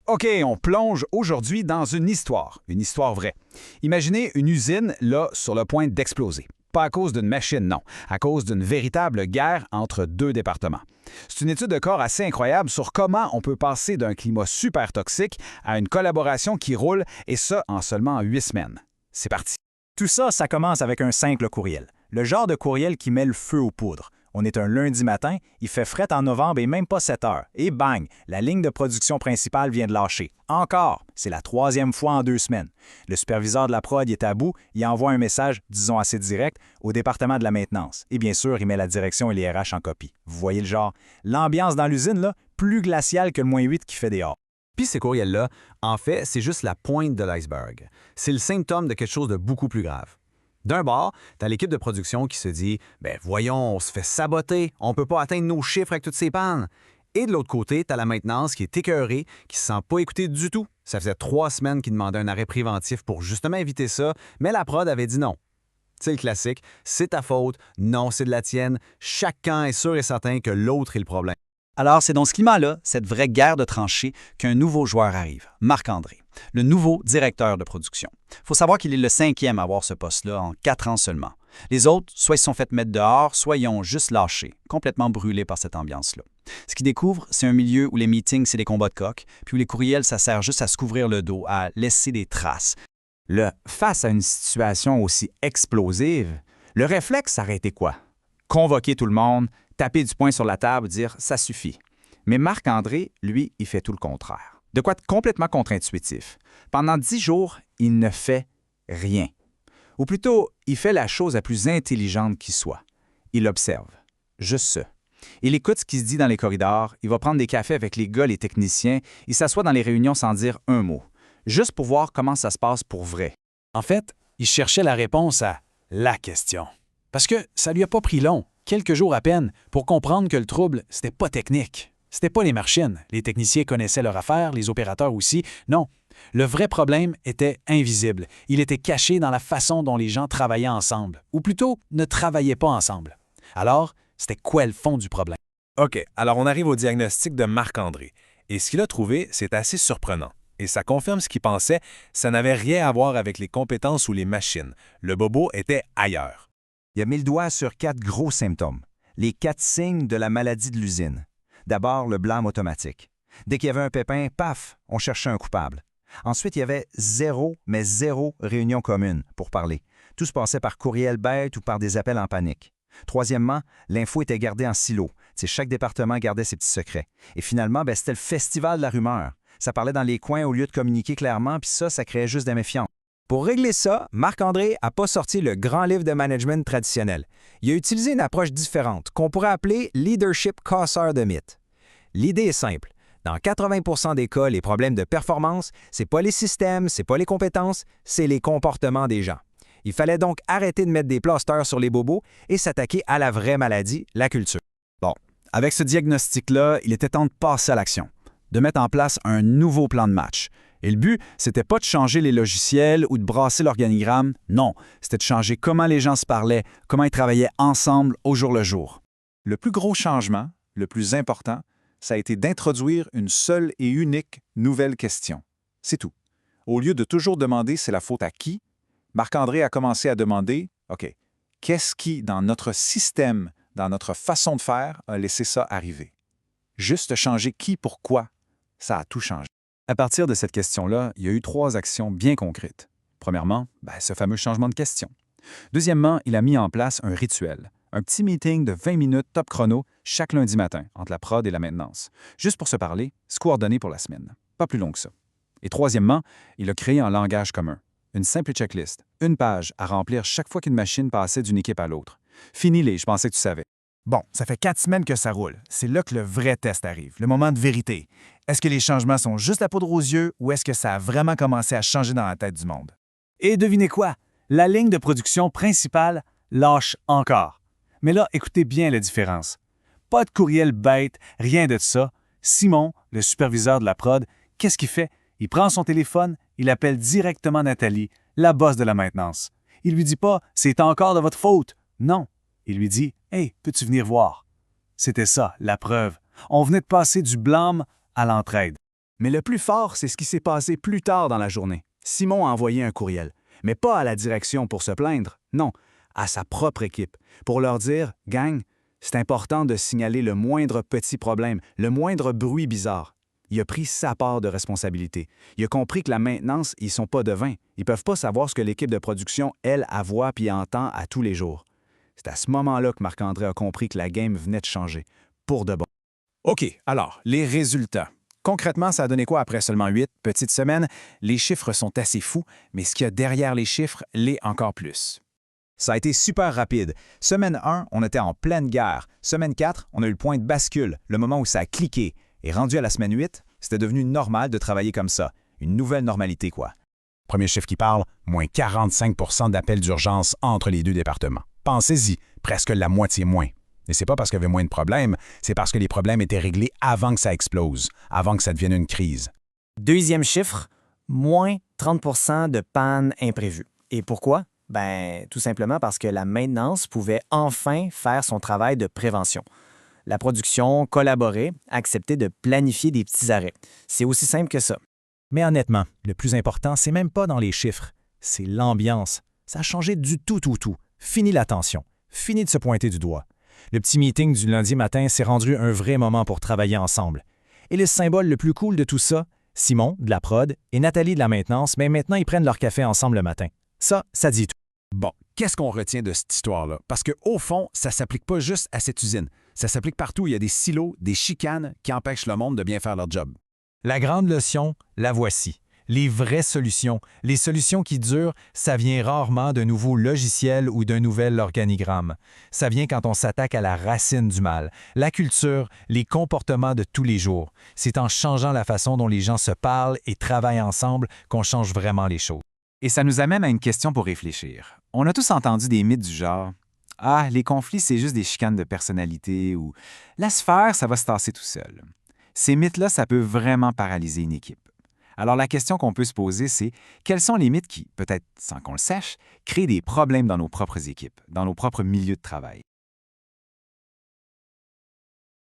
OK, on plonge aujourd'hui dans une histoire vraie. Imaginez une usine, là, sur le point d'exploser. Pas à cause d'une machine, non, à cause d'une véritable guerre entre deux départements. C'est une étude de cas assez incroyable sur comment on peut passer d'un climat super toxique à une collaboration qui roule, et ça en seulement 8 semaines. C'est parti. Tout ça, ça commence avec un simple courriel. Le genre de courriel qui met le feu aux poudres. On est un lundi matin, il fait fret en novembre et même pas 7 heures. Et bang, la ligne de production principale vient de lâcher. Encore, c'est la 3e fois en 2 semaines. Le superviseur de la prod est à bout, il envoie un message, disons assez direct, au département de la maintenance. Et bien sûr, il met la direction et les RH en copie. Vous voyez le genre? L'ambiance dans l'usine, là, plus glaciale que le -8 qui fait dehors. Puis ces courriels-là, en fait, c'est juste la pointe de l'iceberg. C'est le symptôme de quelque chose de beaucoup plus grave. D'un bord, tu as l'équipe de production qui se dit « Ben voyons, on se fait saboter, on peut pas atteindre nos chiffres avec toutes ces pannes. » Et de l'autre côté, tu as la maintenance qui est écœurée, qui se sent pas écoutée du tout. Ça faisait 3 semaines qu'ils demandaient un arrêt préventif pour justement éviter ça, mais la prod avait dit non. C'est le classique, c'est ta faute, non, c'est de la tienne. Chacun est sûr et certain que l'autre est le problème. Alors, c'est dans ce climat-là, cette vraie guerre de tranchées, qu'un nouveau joueur arrive, Marc-André, le nouveau directeur de production. Il faut savoir qu'il est le 5e à avoir ce poste-là en 4 ans seulement. Les autres, soit ils se sont fait mettre dehors, soit ils ont juste lâché, complètement brûlés par cette ambiance-là. Ce qu'ils découvrent, c'est un milieu où les meetings, c'est des combats de coq, puis où les courriels, ça sert juste à se couvrir le dos, à laisser des traces. Face à une situation aussi explosive, le réflexe, ça aurait été quoi? Convoquer tout le monde, taper du poing sur la table, dire « ça suffit ». Mais Marc-André, lui, il fait tout le contraire. De quoi de complètement contre-intuitif. Pendant 10 jours, il ne fait rien. Ou plutôt, il fait la chose la plus intelligente qui soit. Il observe. Juste ça. Il écoute ce qui se dit dans les corridors, il va prendre des cafés avec les gars, les techniciens, il s'assoit dans les réunions sans dire un mot. Juste pour voir comment ça se passe pour vrai. En fait, il cherchait la réponse à la question. Parce que ça lui a pas pris long, quelques jours à peine, pour comprendre que le trouble, c'était pas technique. C'était pas les machines. Les techniciens connaissaient leur affaire, les opérateurs aussi. Non. Le vrai problème était invisible. Il était caché dans la façon dont les gens travaillaient ensemble. Ou plutôt, ne travaillaient pas ensemble. Alors, c'était quoi le fond du problème? OK, alors on arrive au diagnostic de Marc-André. Et ce qu'il a trouvé, c'est assez surprenant. Et ça confirme ce qu'il pensait, ça n'avait rien à voir avec les compétences ou les machines. Le bobo était ailleurs. Il a mis le doigt sur 4 gros symptômes. Les 4 signes de la maladie de l'usine. D'abord, le blâme automatique. Dès qu'il y avait un pépin, paf, on cherchait un coupable. Ensuite, il y avait zéro réunion commune pour parler. Tout se passait par courriel bête ou par des appels en panique. Troisièmement, l'info était gardée en silo. Chaque département gardait ses petits secrets. Et finalement, c'était le festival de la rumeur. Ça parlait dans les coins au lieu de communiquer clairement, puis ça créait juste des méfiances. Pour régler ça, Marc-André n'a pas sorti le grand livre de management traditionnel. Il a utilisé une approche différente, qu'on pourrait appeler « leadership casseur de mythes ». L'idée est simple. Dans 80% des cas, les problèmes de performance, c'est pas les systèmes, c'est pas les compétences, c'est les comportements des gens. Il fallait donc arrêter de mettre des plasters sur les bobos et s'attaquer à la vraie maladie, la culture. Bon, avec ce diagnostic-là, il était temps de passer à l'action, de mettre en place un nouveau plan de match. Et le but, c'était pas de changer les logiciels ou de brasser l'organigramme, non, c'était de changer comment les gens se parlaient, comment ils travaillaient ensemble au jour le jour. Le plus gros changement, le plus important, ça a été d'introduire une seule et unique nouvelle question. C'est tout. Au lieu de toujours demander c'est la faute à qui, Marc-André a commencé à demander « OK, qu'est-ce qui, dans notre système, dans notre façon de faire, a laissé ça arriver? » Juste changer qui, pourquoi, ça a tout changé. À partir de cette question-là, il y a eu 3 actions bien concrètes. Premièrement, ce fameux changement de question. Deuxièmement, il a mis en place un rituel. Un petit meeting de 20 minutes top chrono chaque lundi matin entre la prod et la maintenance. Juste pour se parler, se coordonner pour la semaine. Pas plus long que ça. Et troisièmement, il a créé un langage commun. Une simple checklist, une page à remplir chaque fois qu'une machine passait d'une équipe à l'autre. Finis-les, je pensais que tu savais. Bon, ça fait 4 semaines que ça roule. C'est là que le vrai test arrive, le moment de vérité. Est-ce que les changements sont juste la poudre aux yeux ou est-ce que ça a vraiment commencé à changer dans la tête du monde? Et devinez quoi? La ligne de production principale lâche encore. Mais là, écoutez bien la différence. Pas de courriel bête, rien de ça. Simon, le superviseur de la prod, qu'est-ce qu'il fait? Il prend son téléphone, il appelle directement Nathalie, la boss de la maintenance. Il lui dit pas « c'est encore de votre faute ». Non, il lui dit « hey, peux-tu venir voir ». C'était ça, la preuve. On venait de passer du blâme à l'entraide. Mais le plus fort, c'est ce qui s'est passé plus tard dans la journée. Simon a envoyé un courriel, mais pas à la direction pour se plaindre, non, à sa propre équipe, pour leur dire « Gang, c'est important de signaler le moindre petit problème, le moindre bruit bizarre. » Il a pris sa part de responsabilité. Il a compris que la maintenance, ils sont pas devins. Ils peuvent pas savoir ce que l'équipe de production, elle, voit puis entend à tous les jours. C'est à ce moment-là que Marc-André a compris que la game venait de changer, pour de bon. OK, alors, les résultats. Concrètement, ça a donné quoi après seulement 8 petites semaines? Les chiffres sont assez fous, mais ce qu'il y a derrière les chiffres l'est encore plus. Ça a été super rapide. Semaine 1, on était en pleine guerre. Semaine 4, on a eu le point de bascule, le moment où ça a cliqué. Et rendu à la semaine 8, c'était devenu normal de travailler comme ça. Une nouvelle normalité, quoi. Premier chiffre qui parle, moins 45 d'appels d'urgence entre les deux départements. Pensez-y, presque la moitié moins. Et c'est pas parce qu'il y avait moins de problèmes, c'est parce que les problèmes étaient réglés avant que ça explose, avant que ça devienne une crise. Deuxième chiffre, moins 30 de pannes imprévues. Et pourquoi? Ben, tout simplement parce que la maintenance pouvait enfin faire son travail de prévention. La production collaborait, acceptait de planifier des petits arrêts. C'est aussi simple que ça. Mais honnêtement, le plus important, c'est même pas dans les chiffres, c'est l'ambiance. Ça a changé du tout. Fini la tension. Fini de se pointer du doigt. Le petit meeting du lundi matin s'est rendu un vrai moment pour travailler ensemble. Et le symbole le plus cool de tout ça, Simon, de la prod, et Nathalie de la maintenance, mais maintenant ils prennent leur café ensemble le matin. Ça dit tout. Bon, qu'est-ce qu'on retient de cette histoire-là? Parce qu'au fond, ça ne s'applique pas juste à cette usine. Ça s'applique partout où il y a des silos, des chicanes qui empêchent le monde de bien faire leur job. La grande leçon, la voici. Les vraies solutions, les solutions qui durent, ça vient rarement d'un nouveau logiciel ou d'un nouvel organigramme. Ça vient quand on s'attaque à la racine du mal, la culture, les comportements de tous les jours. C'est en changeant la façon dont les gens se parlent et travaillent ensemble qu'on change vraiment les choses. Et ça nous amène à une question pour réfléchir. On a tous entendu des mythes du genre « Ah, les conflits, c'est juste des chicanes de personnalité » ou « Laisse faire, ça va se tasser tout seul ». Ces mythes-là, ça peut vraiment paralyser une équipe. Alors la question qu'on peut se poser, c'est quels sont les mythes qui, peut-être sans qu'on le sache, créent des problèmes dans nos propres équipes, dans nos propres milieux de travail?